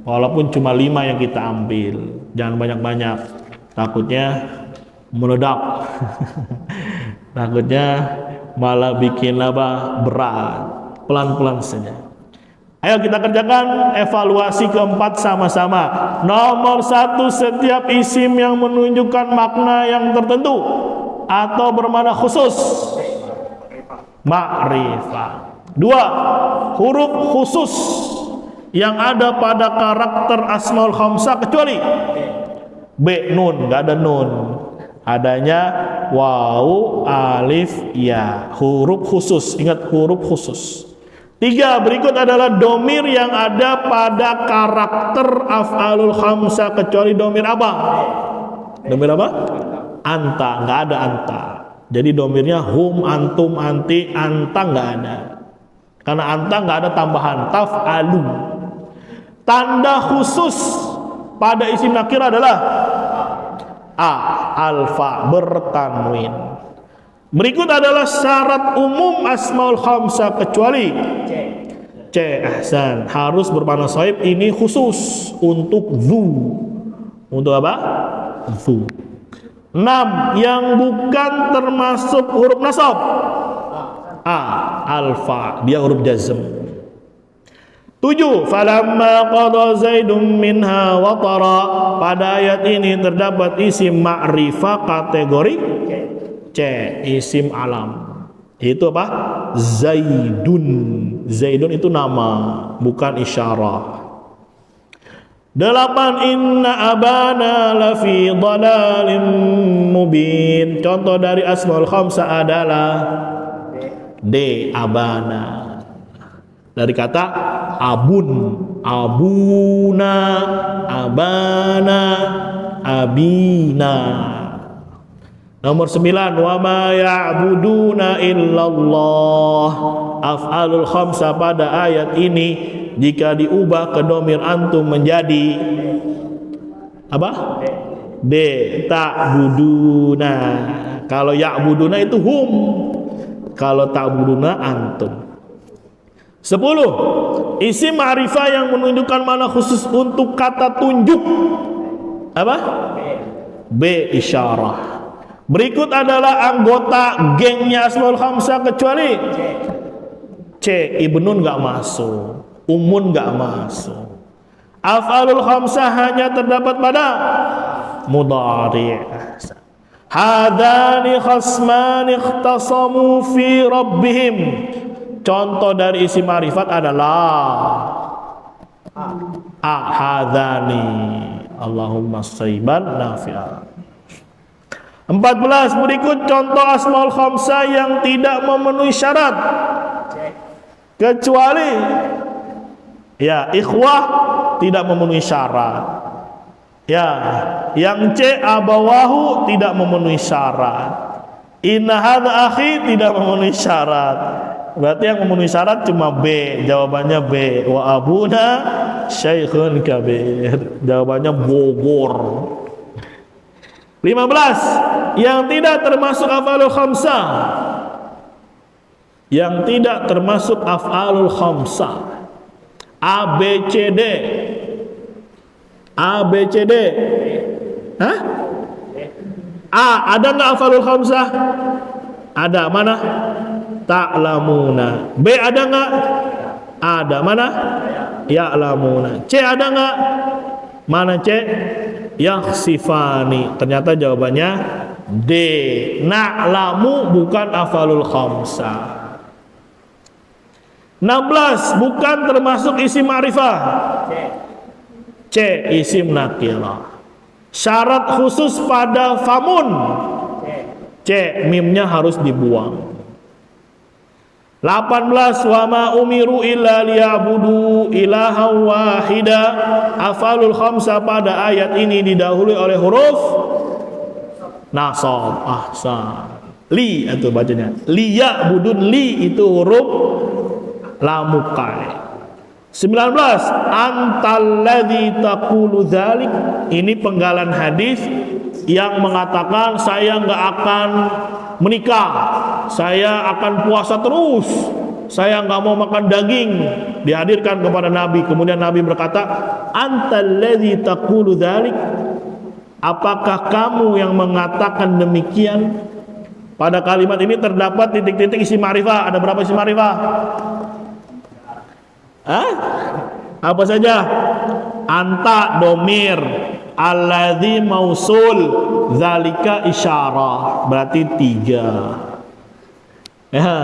A: Walaupun cuma 5 yang kita ambil, jangan banyak-banyak, takutnya meledak. Takutnya malah bikin apa berat. Pelan-pelan saja. Ayo kita kerjakan evaluasi keempat sama-sama. Nomor 1, setiap isim yang menunjukkan makna yang tertentu atau bermakna khusus, ma'rifah. 2, huruf khusus yang ada pada karakter asmaul khamsah kecuali B, nun, nggak ada nun, adanya waw, alif, ya, huruf khusus. Ingat, huruf khusus. 3, berikut adalah domir yang ada pada karakter af'alul khamsah kecuali domir apa? Domir apa? Anta, nggak ada anta. Jadi domirnya hum, antum, anti, anta nggak ada. Karena anta nggak ada tambahan taf'alu. Tanda khusus pada isim nakir adalah A, alfa, bertanwin. Berikut adalah syarat umum asmaul khamsah kecuali C, ahsan, harus bermakna shaib. Ini khusus untuk zu. Untuk apa? Zu. 6, yang bukan termasuk huruf nasab. A, alfa, dia huruf jazm. 7, falamma qada Zaidun minha watara. Pada ayat ini terdapat isim ma'rifah kategori C, isim alam. Itu apa? Zaidun. Zaidun itu nama, bukan isyarah. 8, inna abana lafi dhalalim mubin. Contoh dari asmaul khamsah adalah D, abana. Dari kata abun, abuna, abana, abina. Nomor 9, wa ma ya'buduna illallah. Af'alul khamsah pada ayat ini jika diubah ke domir antum menjadi apa? D, ta'buduna. Kalau ya'buduna itu hum, kalau ta'buduna antum. 10, isim ma'rifah yang menunjukkan makna khusus untuk kata tunjuk apa? B, isyarah. Berikut adalah anggota gengnya asmaul khamsah kecuali C, ibnun nggak masuk, umun nggak masuk. Af'alul khamsah hanya terdapat pada mudhari'. Hadani khasmani ikhtasamu fi rabbihim. Contoh dari isim ma'rifat adalah hadani, Allahumma shayban nafi'an. 14, berikut contoh asmaul khamsah yang tidak memenuhi syarat kecuali ya ikhwah tidak memenuhi syarat, Ya, yang C abawahu tidak memenuhi syarat. Inna hadza akhi tidak memenuhi syarat. Berarti yang memenuhi syarat cuma B. Jawabannya B. Wa abuna syaikhun kabir. Jawabannya Bogor. 15. Yang tidak termasuk af'alul khamsah. Yang tidak termasuk af'alul khamsah. A, B, C, D. A, B, C, D. Hah? A, ada nggak af'alul khamsah? Ada, mana? Ta'lamuna. B, ada nggak? Ada, mana? Ya'lamuna. C, ada nggak? Mana C? Yakhsifani. Ternyata jawabannya D. Na'lamu bukan af'alul khamsah. 16 bukan termasuk isim ma'rifah. C, isim nakirah. Syarat khusus pada famun. C, mimnya harus dibuang. 18 wa ma umiru illa liya'budu ilaha wahida. Af'alul khamsah pada ayat ini didahului oleh huruf nasab. Ahsan. Li itu bacanya. Liya'budun, li itu huruf lamukai. 19 antalladzi taqulu dzalik. Ini penggalan hadis yang mengatakan saya enggak akan menikah, saya akan puasa terus, saya enggak mau makan daging. Dihadirkan kepada Nabi, kemudian Nabi berkata, antalladzi taqulu dzalik. Apakah kamu yang mengatakan demikian? Pada kalimat ini terdapat titik-titik isim ma'rifah. Ada berapa isim ma'rifah? Hah? Apa saja? Anta domir, alladzi mausul, zalika isyarah. Berarti 3. Ya,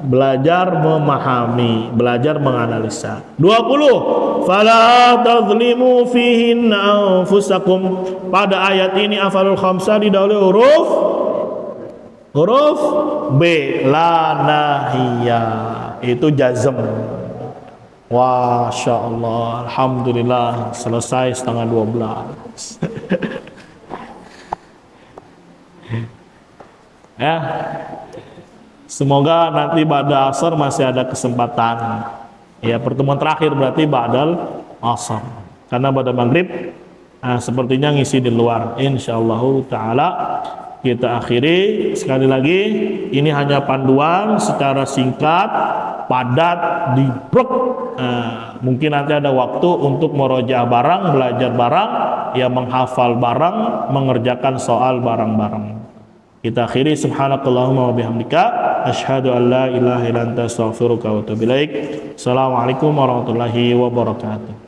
A: belajar memahami, belajar menganalisa. 20. Fala tazlimu fihin anfusakum. Pada ayat ini af'alul khamsah didahului huruf B, la nahiyah. Itu jazm. Masya Allah, alhamdulillah selesai setengah 12. Ya, semoga nanti ba'da asar masih ada kesempatan. Ya, pertemuan terakhir berarti ba'dal asar. Karena pada maghrib sepertinya ngisi di luar. Insyaallah taala kita akhiri. Sekali lagi, ini hanya panduan secara singkat, padat, dibrek. Mungkin nanti ada waktu untuk merojaah barang, belajar barang, ya menghafal barang, mengerjakan soal barang-barang. Kita akhiri. Subhanakallahumma wa bihamdika asyhadu an la ilaha illa anta astaghfiruka wa atubu ilaik. Assalamualaikum warahmatullahi wabarakatuh.